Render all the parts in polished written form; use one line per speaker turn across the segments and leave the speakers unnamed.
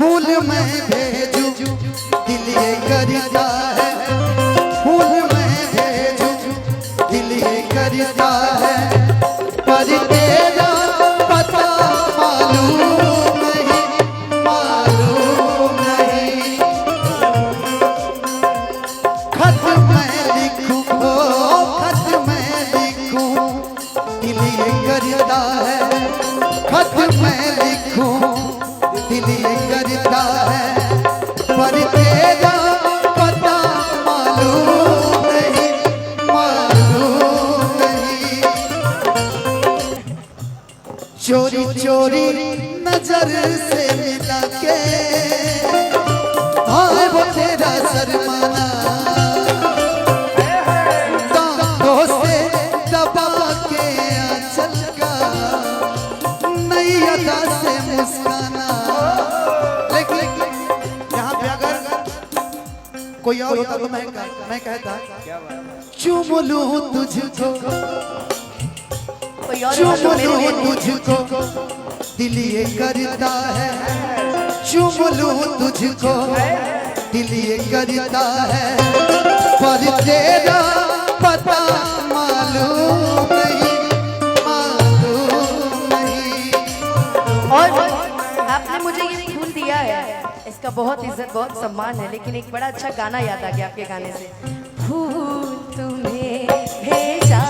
फूल मैं भेजूं दिल ये करता है, फूल मैं भेजूं दिल ये करता है, पर तेरा पता मालूम नहीं, मालूम नहीं। खत मैं लिखूं, खत मैं लिखूं दिल ये करता है, खत मैं लिखूं दिल ये करता है, पर तेरा पता मालूम नहीं, मालूम नहीं। चोरी चोरी नजर से मिला के हाय वो तेरा शर्माना, दांतों से दबा के आंचल का नई अदा से मुस्काना। लेकिन यहाँ पे अगर कोई और होता तो मैं कहता चूम लूं तुझको, चूम लूं तुझको दिल ये करता है, चूम लूं तुझको दिल ये करता है, पर तेरा पता मालूम नहीं, मालूम नहीं।
और आपने मुझे ये फूल दिया है, इसका बहुत इज्जत बहुत सम्मान है, लेकिन एक बड़ा अच्छा गाना याद आ गया आपके गाने से। फूल तुम्हें भेजा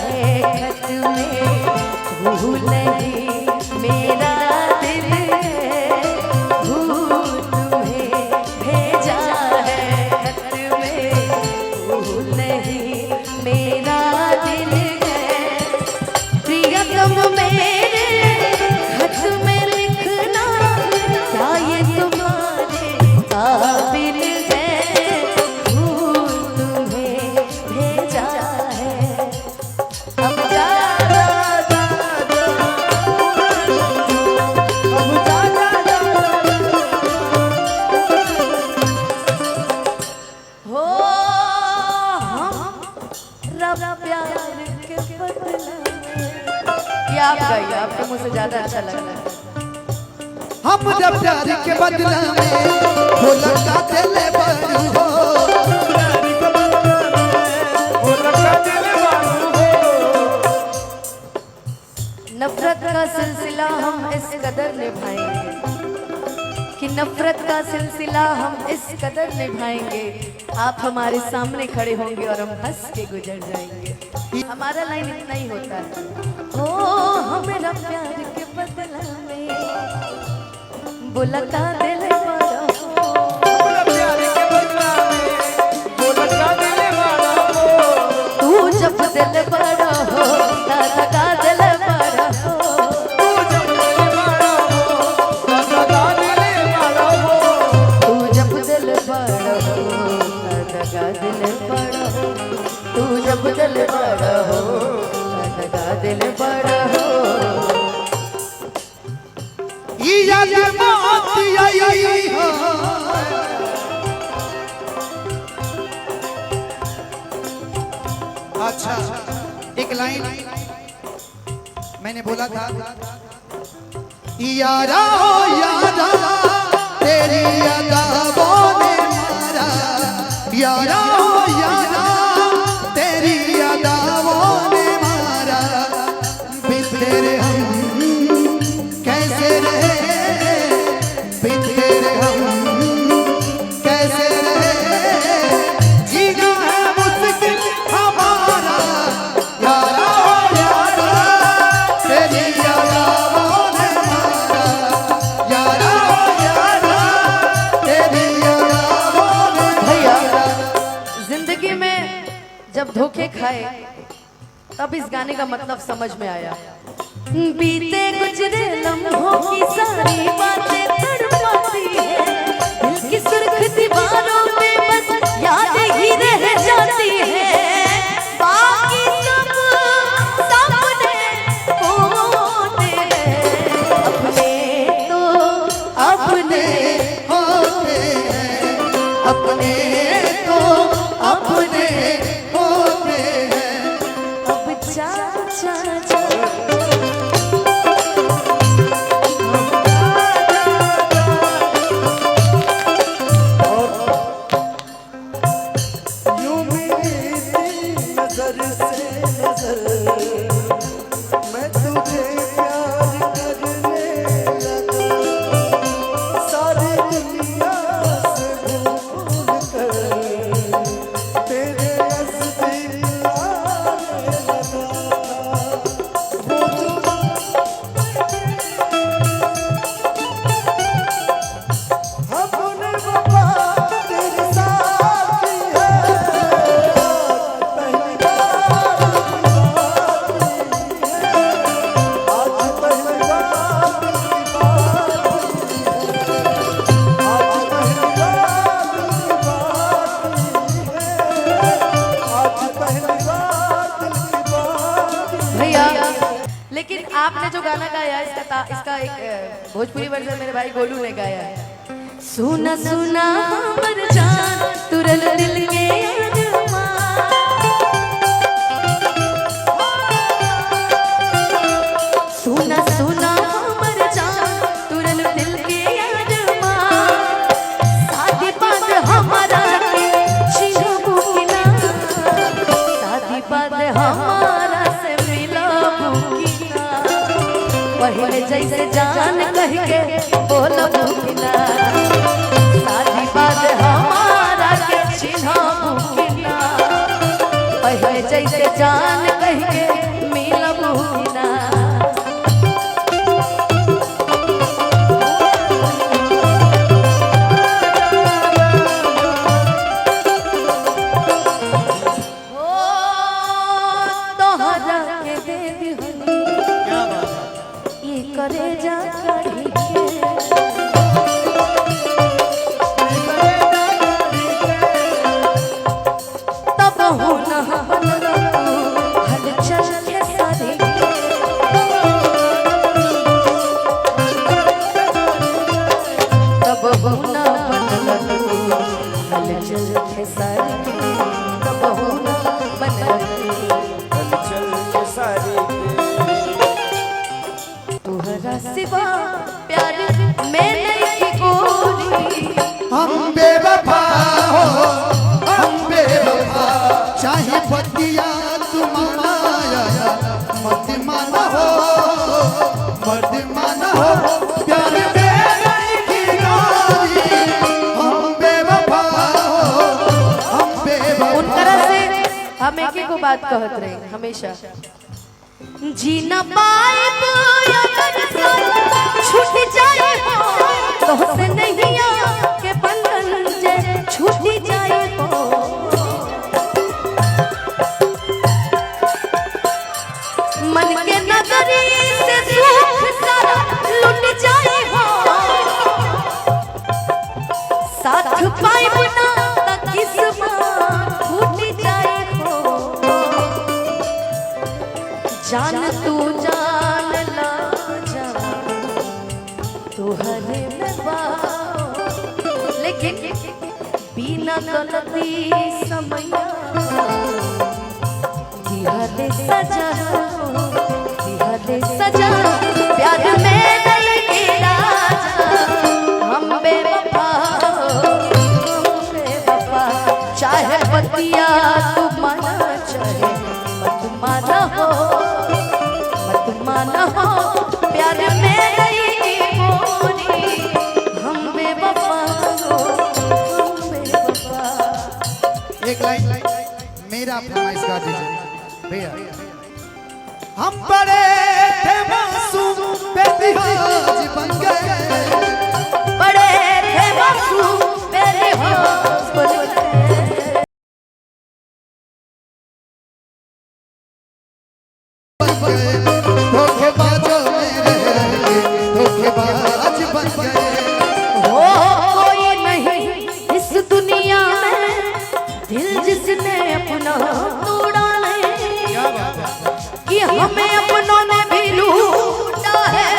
है खत में, फूल नहीं मेरा दिल है, फूल तुम्हें भेजा है खत में, फूल नहीं मेरा दिल है, प्रियतम मेरे खत में लिखना क्या ये तुम्हारे काबिल है, फूल तुम्हें भेजा है। अब जा हो हम रब प्यार के बदला में। ये आप गाइए, आपके मुंह से ज्यादा अच्छा लग रहा है।
हम जब प्यार के बदला में वो लगा दिल बरू हो,
नफरत का सिलसिला हम इस कदर निभाएंगे कि नफरत का सिलसिला हम इस कदर निभाएंगे, आप हमारे सामने खड़े होंगे और हम हंस के गुजर जाएंगे। हमारा लाइन इतना ही होता है, हो हमें रब प्यार के बदला में बुलका दिल वाला हो, तू जब दिल बड़ा हो लगा दिल बड़ा हो, तू जब दिल बड़ा हो लगा दिल बड़ा हो, तू जब दिल बड़ा हो लगा दिल बड़ा हो।
ये याद बात आई हो, अच्छा एक लाइन मैंने बोला था, यारा ओ यारा तेरी अदाओं ने मारा, यारा ओ यारा तेरी अदाओं ने मारा, बिन तेरे हम कैसे रहे, बिन तेरे हम कैसे रहे, जीना है मुश्किल हमारा, यारा ओ यारा तेरी अदाओं ने मारा, यारा ओ यारा तेरी अदाओं ने
भैया
मारा।
जिंदगी में जब धोखे खाए तब इस गाने का मतलब समझ में आया। बीते गुजरे लम्हों की सारी बातें तड़पाती है, दिल की सुर्ख दीवारों में बस याद ही रह जाती है, बाकी सब सामने होते हैं, अपने तो अपने
होते हैं, अपने तो अपने होते हैं।
अब जा जा जा जो गाना गाया है इसका एक भोजपुरी वर्जन मेरे भाई गोलू ने गाया है। सुना सुना हमर जान तुरल दिल के अरमान, सुना सुना हमर जान तुरल दिल के अरमान, शादी बाद हमारा के छिड़बू की ना, शादी बाद हमारा से मिलबू की ना, पहले जैसे जान कह के बोलबू की ना, शादी बाद हमारा के छिड़बू की ना, पहले जैसे जान कह के मिलबू की ना। करे जा करी के तब हो न हल चल के सारी तब हो न हल चल के सारी तब हो न हल चल के सारी तुहरा सिवा प्यार में नहीं गोरी,
हम बेवफा हो हम बेवफा, चाहे बतिया तुम माया मत माना हो मत माना हो, प्यार में नहीं गोरी, हम बेवफा हो हम बेवफा।
उन तरह से हम एक को बात कहत रहे हमेशा, जी न पाए अगर छूट जाए हो तो से नहीं के बंधन जे छूट जाए हो, मन के नगरी से सुख सारा लुट जाए हो, साथ पाए बिना त किस्मत फूट जाए हो, जान तू जान ला जा तुहरे में बाओ, लेकिन बिना गलती समया दिहले सजा दिहले सजा, प्यार में नहीं गिरा जा, हम बेवफा हम बेवफा, चाहे बतिया तू माना चाहे मत माना हो माना हो, प्यार में नहीं गोरी, हम बेवफा हो हम बेवफा।
एक लाइन मेरा फरमाइश गा दीजिए भैया। हम बड़े थे मासूम बेलिहाज बन गए,
बड़े थे मासूम बेलिहाज बन गए,
धोखेबाजों में रह के धोखेबाज बन गए।
हो कोई नहीं इस दुनिया में दिल जिसने अपना तोड़ा नहीं, कि हमें अपनों ने भी लूटा है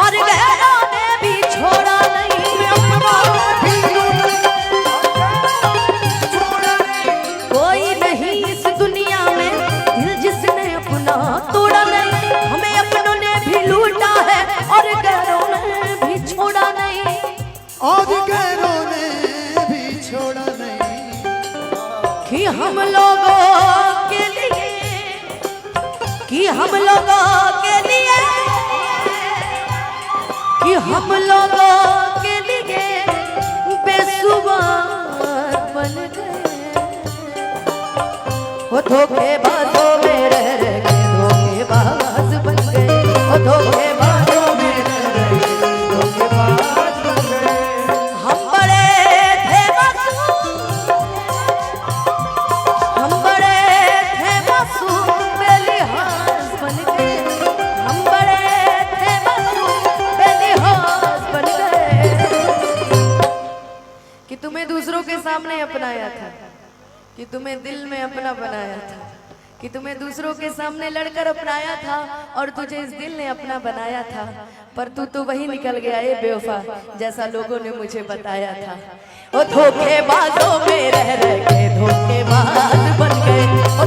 और गैरों ने भी छोड़ा नहीं, कोई नहीं इस दुनिया में दिल जिसने अपना तोड़ा नहीं, हमें अपनों ने भी लूटा है और गैरों ने भी छोड़ा नहीं,
और गैरों ने भी छोड़ा नहीं,
कि हम लोगों के लिए कि हम लोगों के लिए कि हम लोगों के लिए बेसुमार बन गए, वो धोखेबाजों में रह के धोखेबाज बन गए, वो धोखेबाजों में रह के धोखेबाज बन गए, हम बड़े थे मासूम हम बड़े थे मासूम बेलिहाज बन गए, हम बड़े थे मासूम बेलिहाज बन गए, कि तुम्हें दूसरों के सामने अपनाया था, कि तुम्हें दिल में अपना बनाया था, कि तुम्हें दूसरों के सामने लड़कर अपनाया था और तुझे इस दिल ने अपना बनाया था, पर तू तो वही निकल गया ये बेवफा जैसा लोगों ने मुझे बताया था। ओ धोखेबाजों में रह के धोखेबाज बन गए, ओ